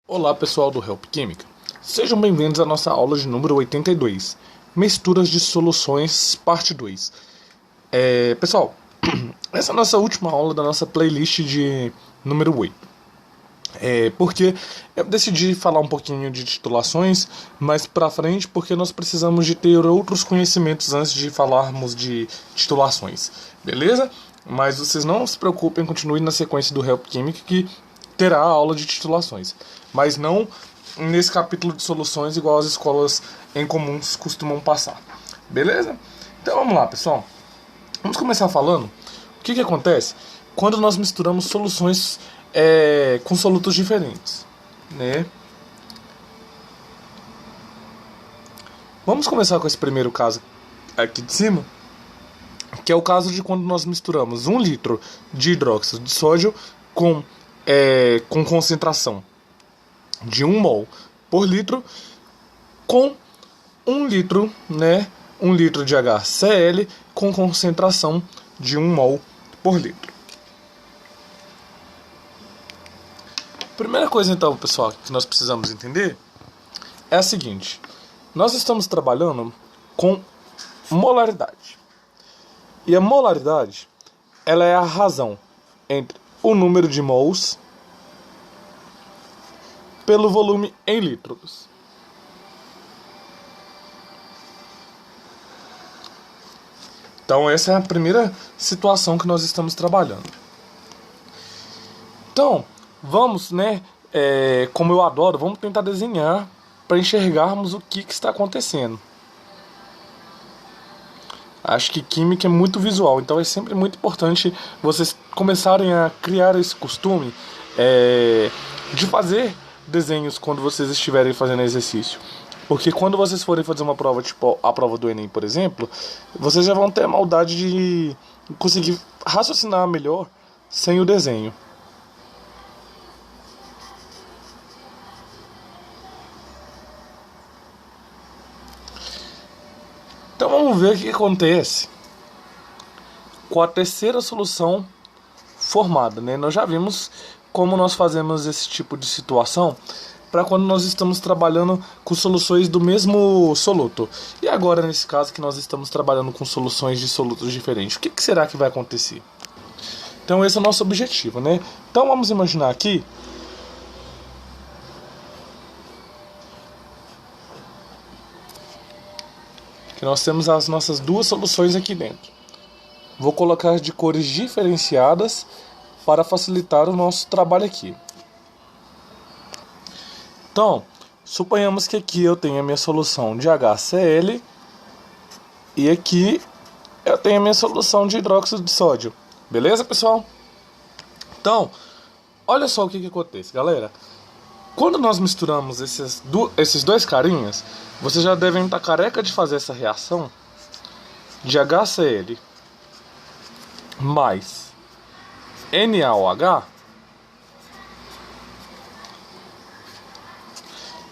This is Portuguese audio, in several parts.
Olá pessoal do Help Química, sejam bem-vindos à nossa aula de número 82, Misturas de Soluções, parte 2. Pessoal, essa é a nossa última aula da nossa playlist de número 8. Porque eu decidi falar um pouquinho de titulações mais pra frente, porque nós precisamos de ter outros conhecimentos antes de falarmos de titulações, beleza? Mas vocês não se preocupem, continuem na sequência do Help Química que terá a aula de titulações, mas não nesse capítulo de soluções igual as escolas em comuns costumam passar, beleza? Então vamos lá, pessoal. Vamos começar falando o que acontece quando nós misturamos soluções com solutos diferentes, né? Vamos começar com esse primeiro caso aqui de cima, que é o caso de quando nós misturamos 1 litro de hidróxido de sódio com concentração de 1 mol por litro com 1 litro, né? 1 litro de HCl com concentração de 1 mol por litro. Primeira coisa então, pessoal, que nós precisamos entender é a seguinte: nós estamos trabalhando com molaridade. E a molaridade, ela é a razão entre o número de mols pelo volume em litros. Então essa é a primeira situação que nós estamos trabalhando. Então, vamos, né, como eu adoro, vamos tentar desenhar para enxergarmos o que está acontecendo. Acho que química é muito visual, então é sempre muito importante vocês começarem a criar esse costume de fazer desenhos quando vocês estiverem fazendo exercício. Porque quando vocês forem fazer uma prova, tipo a prova do Enem, por exemplo, vocês já vão ter a maldade de conseguir raciocinar melhor sem o desenho. Então vamos ver o que acontece com a terceira solução formada, né? Nós já vimos como nós fazemos esse tipo de situação para quando nós estamos trabalhando com soluções do mesmo soluto. E agora, nesse caso, que nós estamos trabalhando com soluções de solutos diferentes, o que será que vai acontecer? Então esse é o nosso objetivo, né? Então vamos imaginar aqui que nós temos as nossas duas soluções aqui dentro. Vou colocar de cores diferenciadas para facilitar o nosso trabalho aqui. Então, suponhamos que aqui eu tenho a minha solução de HCl e aqui eu tenho a minha solução de hidróxido de sódio. Beleza, pessoal? Então, olha só o que acontece, galera. Quando nós misturamos esses dois carinhas, vocês já devem estar careca de fazer essa reação de HCl mais NaOH.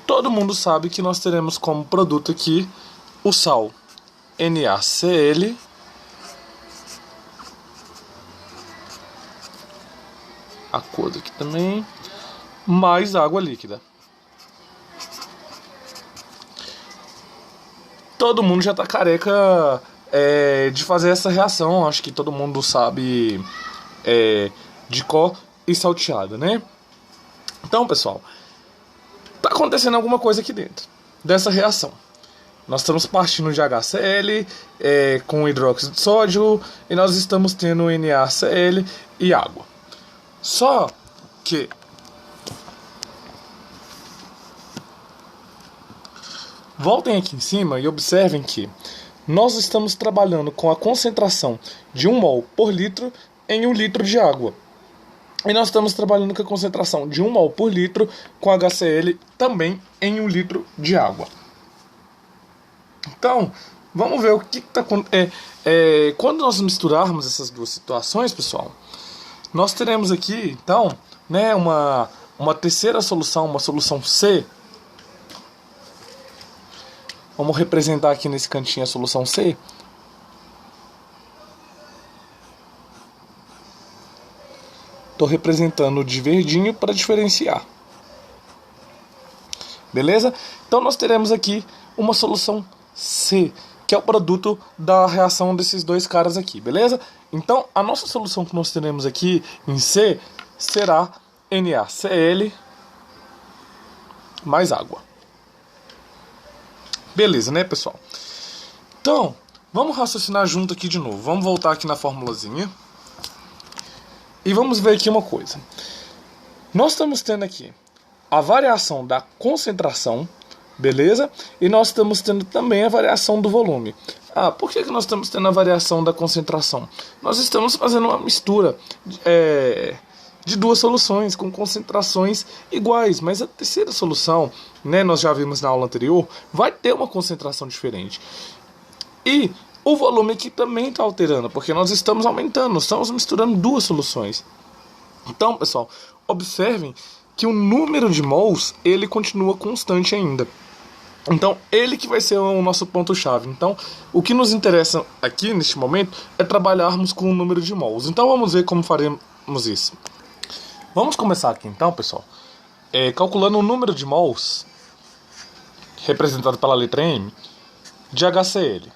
Todo mundo sabe que nós teremos como produto aqui o sal NaCl aquoso aqui também, mais água líquida. Todo mundo já está careca de fazer essa reação. Acho que todo mundo sabe de cor e salteada, né? Então, pessoal, está acontecendo alguma coisa aqui dentro dessa reação. Nós estamos partindo de HCl com hidróxido de sódio e nós estamos tendo NaCl e água. Só que voltem aqui em cima e observem que nós estamos trabalhando com a concentração de 1 mol por litro em 1 litro de água. E nós estamos trabalhando com a concentração de 1 mol por litro com HCl também em 1 litro de água. Então, vamos ver o que está acontecendo. Quando nós misturarmos essas duas situações, pessoal, nós teremos aqui, então, né, uma terceira solução, uma solução C. Vamos representar aqui nesse cantinho a solução C. Estou representando de verdinho para diferenciar. beleza? Então nós teremos aqui uma solução C, que é o produto da reação desses dois caras aqui, beleza? Então a nossa solução que nós teremos aqui em C será NaCl mais água. Beleza, né, pessoal? Então, vamos raciocinar junto aqui de novo. Vamos voltar aqui na formulazinha. E vamos ver aqui uma coisa. Nós estamos tendo aqui a variação da concentração, beleza? E nós estamos tendo também a variação do volume. Ah, por que nós estamos tendo a variação da concentração? Nós estamos fazendo uma mistura de duas soluções com concentrações iguais, mas a terceira solução, né, nós já vimos na aula anterior, vai ter uma concentração diferente. E o volume aqui também está alterando, porque nós estamos aumentando, nós estamos misturando duas soluções. Então, pessoal, observem que o número de mols, ele continua constante ainda. Então, ele que vai ser o nosso ponto-chave. Então, o que nos interessa aqui, neste momento, é trabalharmos com o número de mols. Então, vamos ver como faremos isso. Vamos começar aqui, então, pessoal, calculando o número de mols, representado pela letra M, de HCl.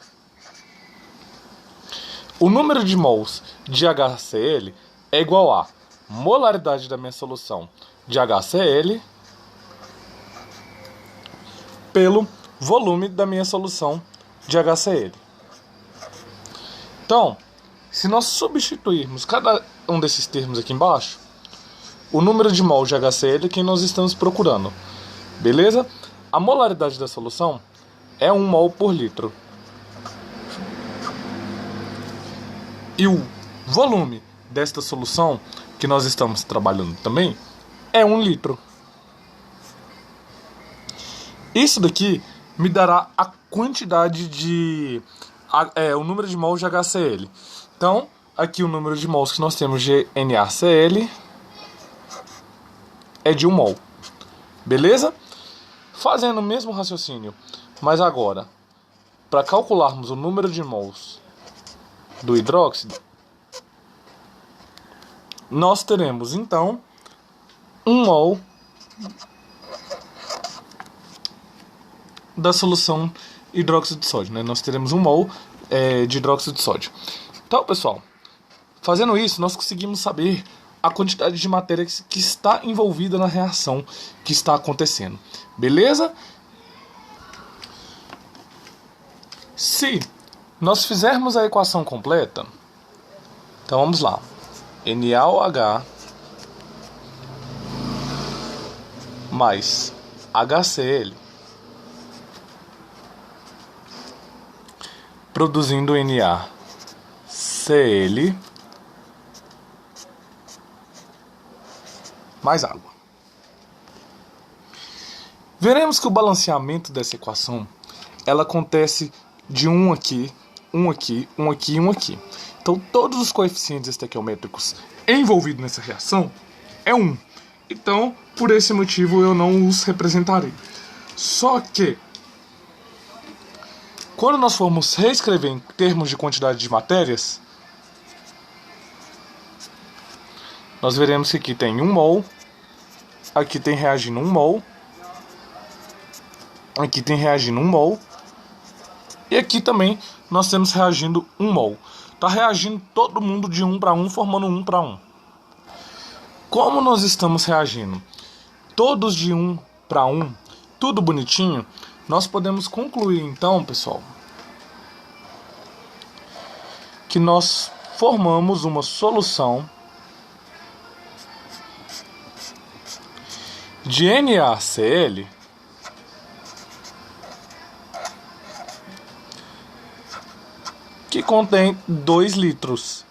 O número de mols de HCl é igual a molaridade da minha solução de HCl pelo volume da minha solução de HCl. Então, se nós substituirmos cada um desses termos aqui embaixo, o número de mol de HCl é quem nós estamos procurando, beleza? A molaridade da solução é 1 mol por litro. E o volume desta solução, que nós estamos trabalhando também, é 1 litro. Isso daqui me dará a quantidade de... o número de mols de HCl. Então, aqui o número de mols que nós temos de NaCl é de 1 mol. Beleza? Fazendo o mesmo raciocínio, mas agora, para calcularmos o número de mols do hidróxido, nós teremos então 1 mol da solução hidróxido de sódio, né? Nós teremos 1 mol de hidróxido de sódio. Então, pessoal, fazendo isso, nós conseguimos saber a quantidade de matéria que está envolvida na reação que está acontecendo. Beleza? Se nós fizermos a equação completa, então vamos lá. NaOH mais HCl produzindo NaCl mais água. Veremos que o balanceamento dessa equação, ela acontece de um aqui, um aqui, um aqui e um aqui. Então, todos os coeficientes estequiométricos envolvidos nessa reação é 1. Então, por esse motivo, eu não os representarei. Só que, quando nós formos reescrever em termos de quantidade de matérias, nós veremos que aqui tem 1 mol, aqui tem reagindo 1 mol, aqui tem reagindo 1 mol, e aqui também nós temos reagindo 1 mol. Está reagindo todo mundo de 1 para 1, formando 1 para 1. Como nós estamos reagindo todos de 1 para 1, tudo bonitinho, nós podemos concluir então, pessoal, que nós formamos uma solução de NaCl que contém 2 litros,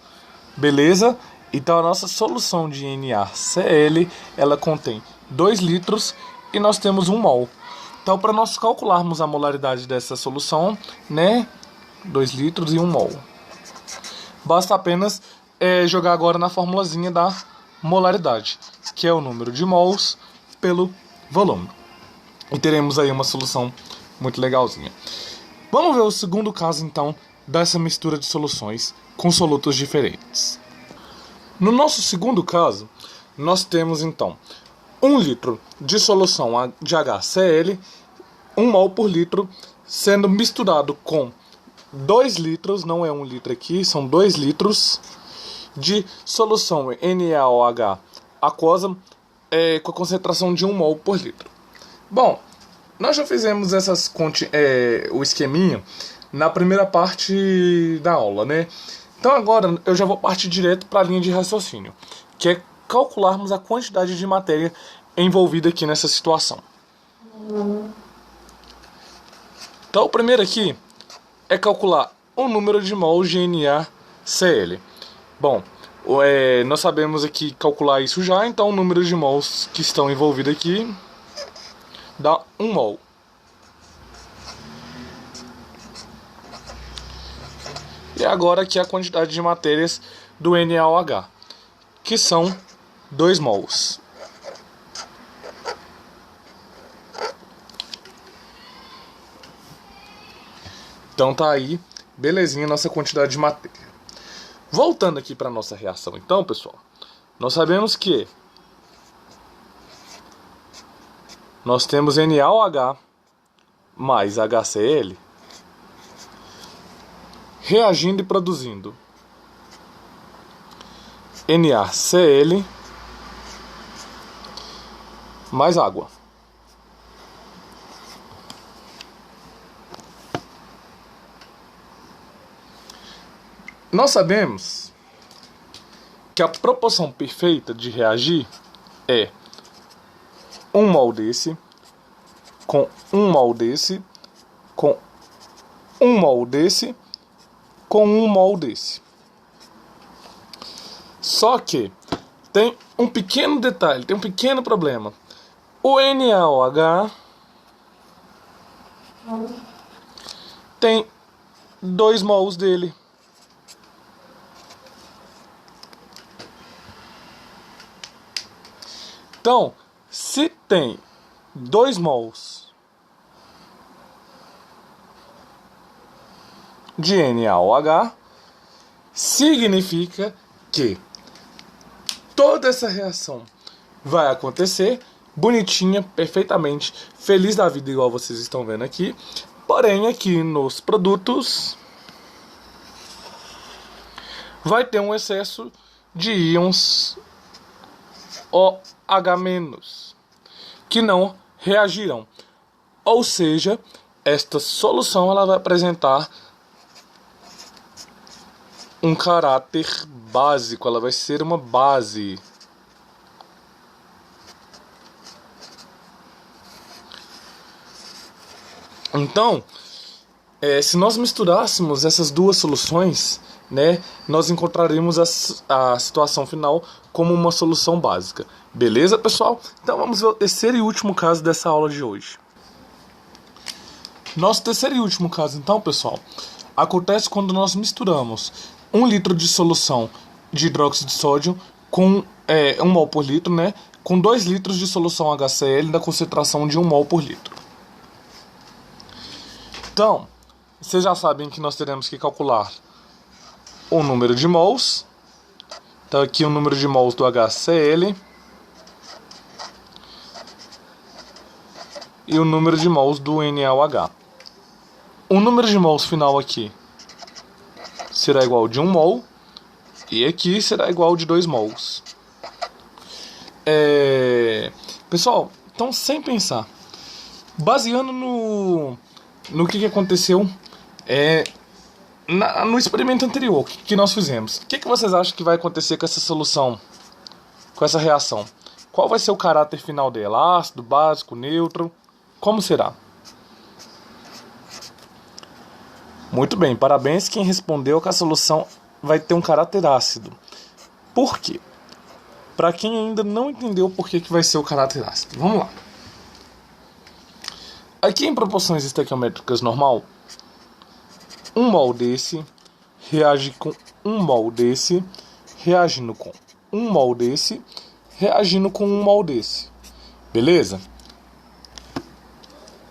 beleza? Então a nossa solução de NaCl, ela contém 2 litros e nós temos 1 mol. Então, para nós calcularmos a molaridade dessa solução, né, 2 litros e 1 mol, basta apenas jogar agora na formulazinha da molaridade, que é o número de mols pelo volume. E teremos aí uma solução muito legalzinha. Vamos ver o segundo caso, então, dessa mistura de soluções com solutos diferentes. No nosso segundo caso, nós temos, então, 1 litro de solução de HCl, 1 mol por litro, sendo misturado com 2 litros, não é 1 litro aqui, são 2 litros de solução NaOH aquosa com a concentração de 1 mol por litro. Bom, nós já fizemos o esqueminha na primeira parte da aula, né? Então agora eu já vou partir direto para a linha de raciocínio, que é calcularmos a quantidade de matéria envolvida aqui nessa situação. Então o primeiro aqui é calcular o número de mols de NaCl. Bom, nós sabemos aqui calcular isso já, então o número de mols que estão envolvidos aqui dá 1 mol. E agora aqui a quantidade de matérias do NaOH, que são 2 mols. Então tá aí, belezinha, nossa quantidade de matéria. Voltando aqui para nossa reação, então, pessoal, nós sabemos que nós temos NaOH mais HCl reagindo e produzindo NaCl mais água. Nós sabemos que a proporção perfeita de reagir é 1 mol desse com 1 mol desse com 1 mol desse com 1 mol desse. Só que tem um pequeno detalhe, tem um pequeno problema. O NaOH tem 2 mols dele. Então, se tem 2 mols de NaOH, significa que toda essa reação vai acontecer bonitinha, perfeitamente, feliz da vida, igual vocês estão vendo aqui. Porém, aqui nos produtos vai ter um excesso de íons OH-, que não reagirão. Ou seja, esta solução ela vai apresentar um caráter básico, ela vai ser uma base. Então, se nós misturássemos essas duas soluções, né, nós encontraremos a situação final como uma solução básica. Beleza, pessoal? Então vamos ver o terceiro e último caso dessa aula de hoje. Nosso terceiro e último caso, então, pessoal, acontece quando nós misturamos 1 litro de solução de hidróxido de sódio com 1 mol por litro, né, com 2 litros de solução HCl da concentração de 1 mol por litro. Então, vocês já sabem que nós teremos que calcular o número de mols. Então aqui o número de mols do HCl e o número de mols do NaOH. O número de mols final aqui será igual de 1 mol e aqui será igual de 2 mols. Pessoal, então sem pensar, baseando no que aconteceu no experimento anterior que nós fizemos, o que vocês acham que vai acontecer com essa solução, com essa reação? Qual vai ser o caráter final dela? Ácido, básico, neutro? Como será? Muito bem, parabéns quem respondeu que a solução vai ter um caráter ácido. Por quê? Para quem ainda não entendeu por que vai ser o caráter ácido, vamos lá. Aqui em proporções estequiométricas normal, 1 mol desse reage com 1 mol desse, reagindo com 1 mol desse, reagindo com 1 mol desse. Beleza?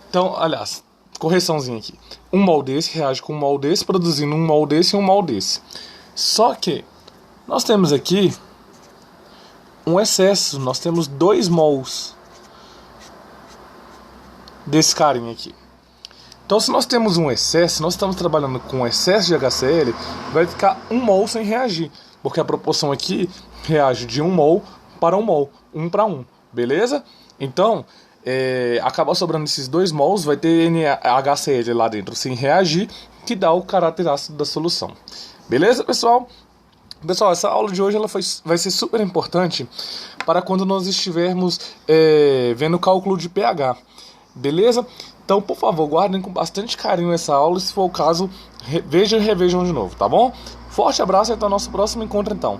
Então, aliás, correçãozinha aqui. 1 mol desse reage com 1 mol desse, produzindo 1 mol desse e 1 mol desse. Só que nós temos aqui um excesso. Nós temos 2 mols desse carinha aqui. Então, se nós temos um excesso, nós estamos trabalhando com excesso de HCl, vai ficar 1 mol sem reagir, porque a proporção aqui reage de 1 mol para 1 mol, 1 para 1, beleza? Então, acaba sobrando esses 2 mols, vai ter NaHCl lá dentro sem reagir, que dá o caráter ácido da solução. Beleza, pessoal? Pessoal, essa aula de hoje vai ser super importante para quando nós estivermos vendo o cálculo de pH. Beleza? Então, por favor, guardem com bastante carinho essa aula e, se for o caso, vejam e revejam de novo, tá bom? Forte abraço e até o nosso próximo encontro, então.